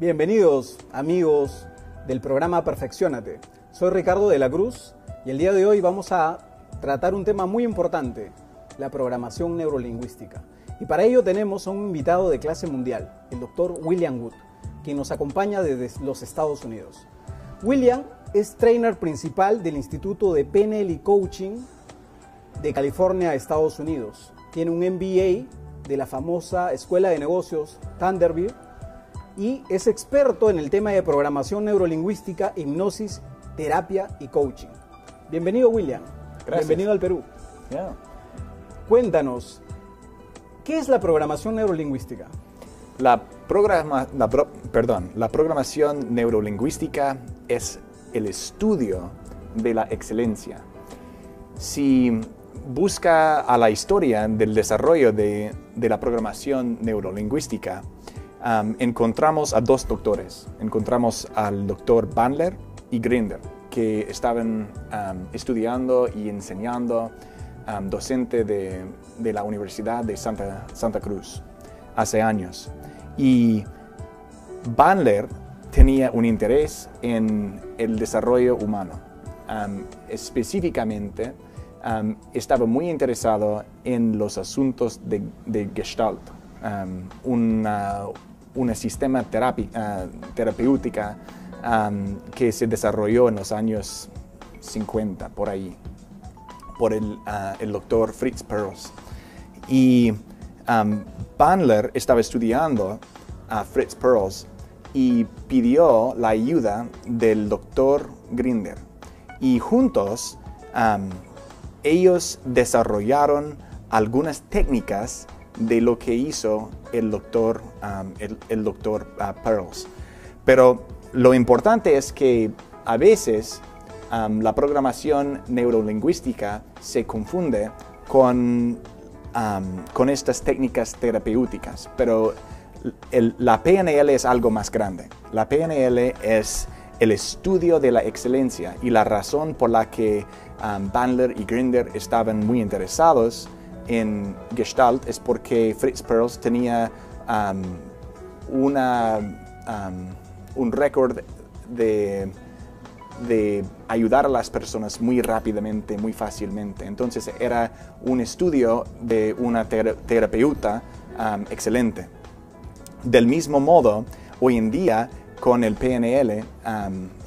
Bienvenidos amigos del programa Perfecciónate. Soy Ricardo de la Cruz y el día de hoy vamos a tratar un tema muy importante, la programación neurolingüística. Y para ello tenemos a un invitado de clase mundial, el doctor William Wood, quien nos acompaña desde los Estados Unidos. William es trainer principal del Instituto de PNL y Coaching de California, Estados Unidos. Tiene un MBA de la famosa Escuela de Negocios Thunderbird y es experto en el tema de programación neurolingüística, hipnosis, terapia y coaching. Bienvenido, William. Gracias. Bienvenido al Perú. Yeah. Cuéntanos, ¿qué es la programación neurolingüística? La programación neurolingüística es el estudio de la excelencia. Si busca a la historia del desarrollo de la programación neurolingüística, encontramos a dos doctores. Encontramos al doctor Bandler y Grinder, que estaban estudiando y enseñando, docente de la Universidad de Santa Cruz hace años. Y Bandler tenía un interés en el desarrollo humano. Específicamente, estaba muy interesado en los asuntos de Gestalt, un sistema terapéutica que se desarrolló en los años 50, por ahí, por el doctor Fritz Perls. Y Bandler estaba estudiando a Fritz Perls y pidió la ayuda del doctor Grinder. Y juntos ellos desarrollaron algunas técnicas de lo que hizo el doctor Perls. Pero lo importante es que a veces la programación neurolingüística se confunde con estas técnicas terapéuticas, pero la PNL es algo más grande. La PNL es el estudio de la excelencia, y la razón por la que Bandler y Grinder estaban muy interesados en Gestalt es porque Fritz Perls tenía un récord de ayudar a las personas muy rápidamente, muy fácilmente. Entonces era un estudio de una terapeuta excelente. Del mismo modo, hoy en día, con el PNL,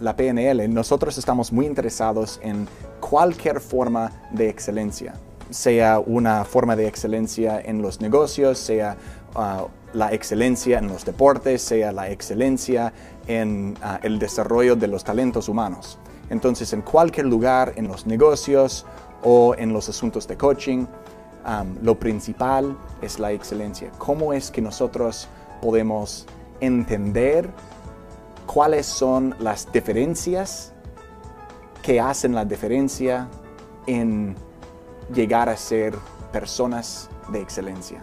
la PNL, nosotros estamos muy interesados en cualquier forma de excelencia, sea una forma de excelencia en los negocios, sea la excelencia en los deportes, sea la excelencia en el desarrollo de los talentos humanos. Entonces, en cualquier lugar, en los negocios o en los asuntos de coaching, lo principal es la excelencia. ¿Cómo es que nosotros podemos entender cuáles son las diferencias que hacen la diferencia en llegar a ser personas de excelencia?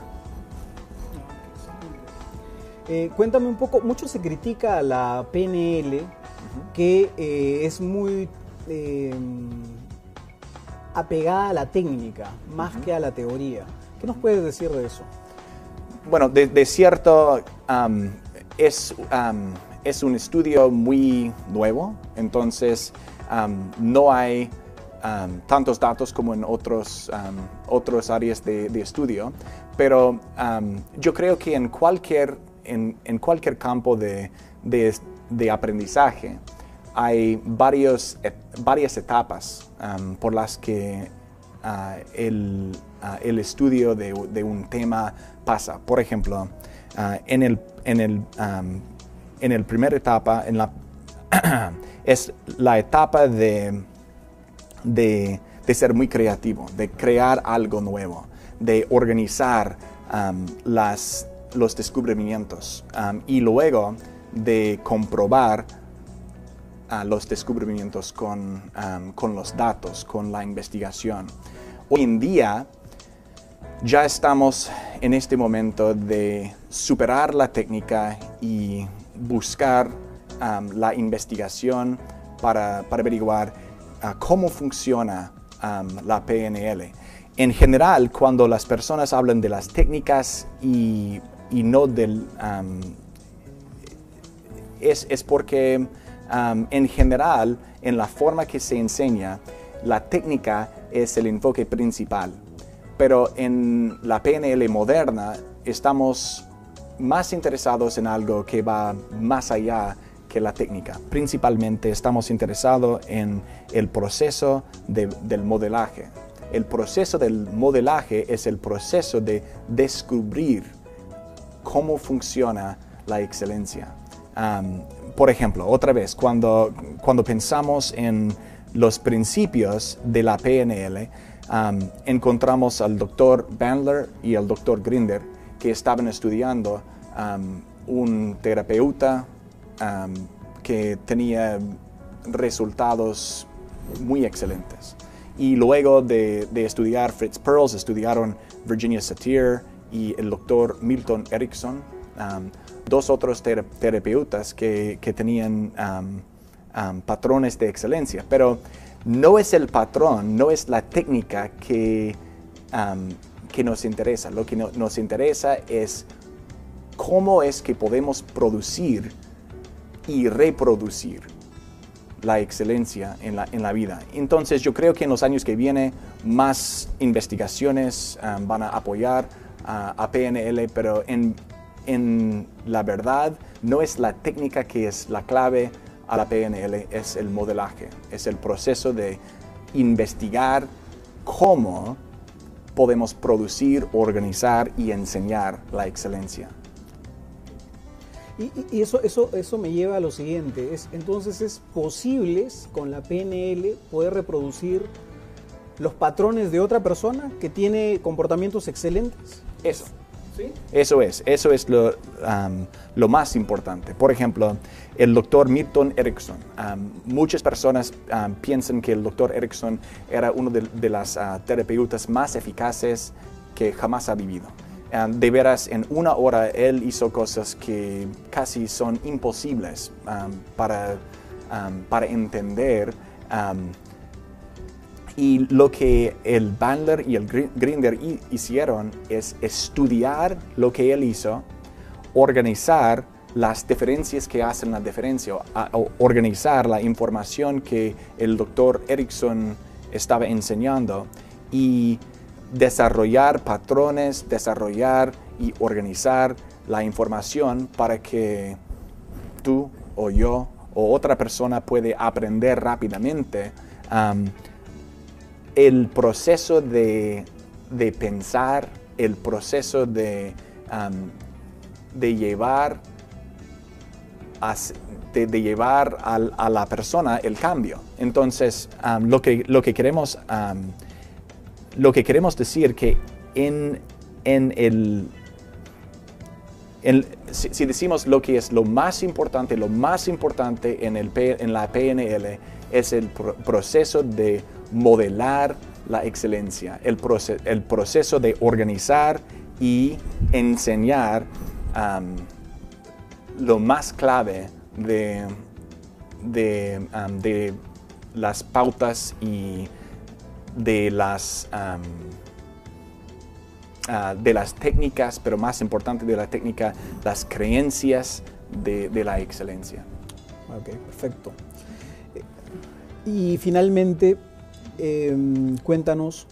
Cuéntame un poco, mucho se critica a la PNL, que es muy apegada a la técnica, más que a la teoría. ¿Qué nos puedes decir de eso? Bueno, de cierto, es un estudio muy nuevo, entonces no hay tantos datos como en otras áreas de estudio, pero yo creo que en cualquier campo de aprendizaje hay varias etapas por las que el estudio de un tema pasa. Por ejemplo, en el primer etapa, es la etapa de ser muy creativo, de crear algo nuevo, de organizar los descubrimientos y luego de comprobar los descubrimientos con los datos, con la investigación. Hoy en día ya estamos en este momento de superar la técnica y buscar la investigación para averiguar cómo funciona la PNL. En general, cuando las personas hablan de las técnicas y no es porque en general, en la forma que se enseña, la técnica es el enfoque principal. Pero en la PNL moderna estamos más interesados en algo que va más allá que la técnica. Principalmente estamos interesados en el proceso del modelaje. El proceso del modelaje es el proceso de descubrir cómo funciona la excelencia. Por ejemplo, otra vez, cuando pensamos en los principios de la PNL, encontramos al Dr. Bandler y al Dr. Grinder que estaban estudiando un terapeuta que tenía resultados muy excelentes. Y luego de estudiar Fritz Perls, estudiaron Virginia Satir y el Dr. Milton Erickson, dos otros terapeutas que tenían patrones de excelencia. Pero no es el patrón, no es la técnica que nos interesa. Lo que nos interesa es cómo es que podemos producir y reproducir la excelencia en la vida. Entonces yo creo que en los años que vienen más investigaciones van a apoyar a PNL, pero en la verdad no es la técnica que es la clave a la PNL, es el modelaje, es el proceso de investigar cómo podemos producir, organizar y enseñar la excelencia. Y eso me lleva a lo siguiente, entonces es posible con la PNL poder reproducir los patrones de otra persona que tiene comportamientos excelentes. Eso. ¿Sí? Eso es lo más importante. Por ejemplo, el Dr. Milton Erickson. Muchas personas piensan que el Dr. Erickson era uno de las terapeutas más eficaces que jamás ha vivido. De veras, en una hora él hizo cosas que casi son imposibles para entender. Y lo que el Bandler y el Grinder hicieron es estudiar lo que él hizo, organizar las diferencias que hacen la diferencia, organizar la información que el Dr. Erickson estaba enseñando y desarrollar patrones, desarrollar y organizar la información para que tú o yo o otra persona puede aprender rápidamente. El proceso de pensar, el proceso de llevar a la persona el cambio. Entonces, lo que queremos decir que si decimos lo que es lo más importante en la PNL es el proceso de modelar la excelencia, el proceso de organizar y enseñar lo más clave de las pautas y de las técnicas, pero más importante de la técnica, las creencias de la excelencia. Ok, perfecto. Y finalmente, cuéntanos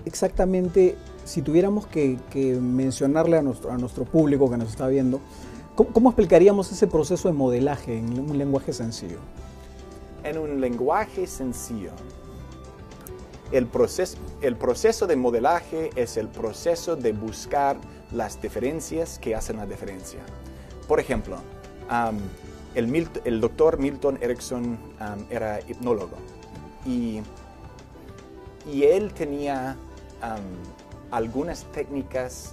exactamente, si tuviéramos que mencionarle a nuestro público que nos está viendo, ¿cómo explicaríamos ese proceso de modelaje en un lenguaje sencillo? En un lenguaje sencillo, el proceso de modelaje es el proceso de buscar las diferencias que hacen la diferencia. Por ejemplo, el Dr. Milton Erickson era hipnólogo y él tenía algunas técnicas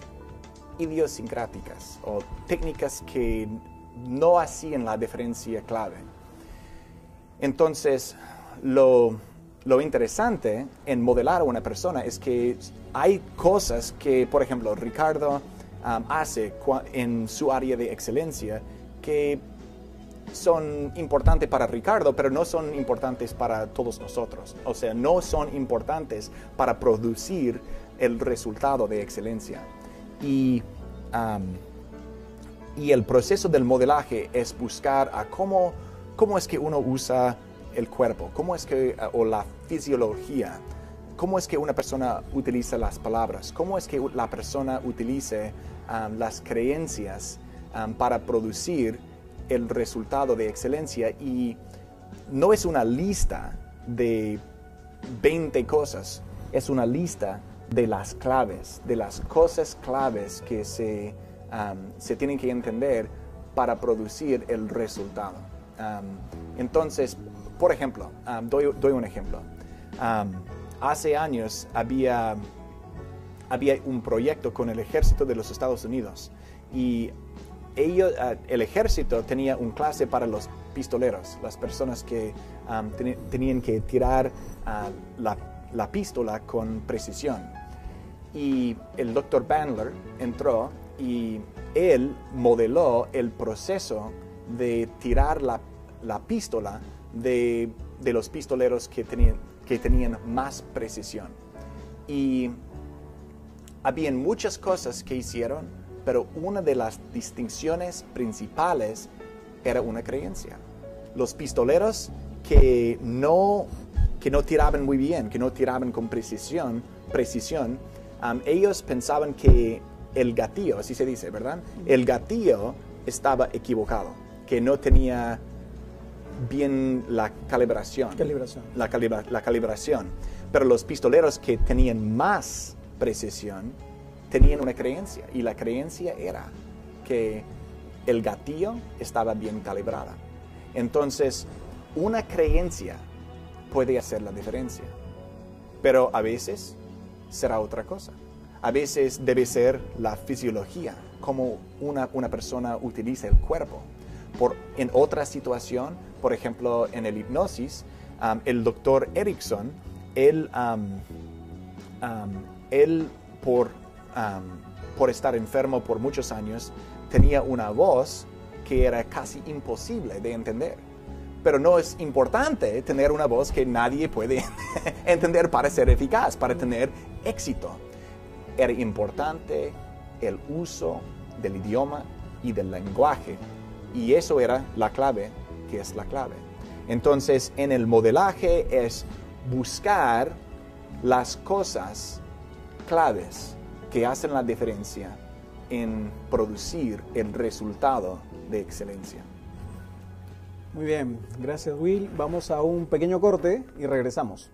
idiosincráticas o técnicas que no hacían la diferencia clave. Entonces, lo interesante en modelar a una persona es que hay cosas que, por ejemplo, Ricardo hace en su área de excelencia que son importantes para Ricardo, pero no son importantes para todos nosotros. O sea, no son importantes para producir el resultado de excelencia. Y Y el proceso del modelaje es buscar a cómo es que uno usa el cuerpo, o la fisiología, cómo es que una persona utiliza las palabras, cómo es que la persona utiliza las creencias para producir el resultado de excelencia. Y no es una lista de 20 cosas, es una lista de las claves, de las cosas claves que se tienen que entender para producir el resultado. Entonces, por ejemplo, doy un ejemplo. Hace años había un proyecto con el ejército de los Estados Unidos y el ejército tenía una clase para los pistoleros, las personas que tenían que tirar la pistola con precisión. Y el Dr. Bandler entró y él modeló el proceso de tirar la pistola de los pistoleros que tenían más precisión. Y habían muchas cosas que hicieron, pero una de las distinciones principales era una creencia. Los pistoleros que no tiraban muy bien, que no tiraban con precisión, ellos pensaban que el gatillo, así se dice, ¿verdad? El gatillo estaba equivocado, que no tenía bien la calibración. La calibración. Pero los pistoleros que tenían más precisión tenían una creencia, y la creencia era que el gatillo estaba bien calibrada. Entonces, una creencia puede hacer la diferencia, pero a veces será otra cosa. A veces debe ser la fisiología, cómo una persona utiliza el cuerpo. En otra situación, por ejemplo, en el hipnosis, el doctor Erickson, él por estar enfermo por muchos años, tenía una voz que era casi imposible de entender. Pero no es importante tener una voz que nadie puede entender para ser eficaz, para tener éxito. Era importante el uso del idioma y del lenguaje. Y eso era la clave, que es la clave. Entonces, en el modelaje es buscar las cosas claves que hacen la diferencia en producir el resultado de excelencia. Muy bien, gracias Will. Vamos a un pequeño corte y regresamos.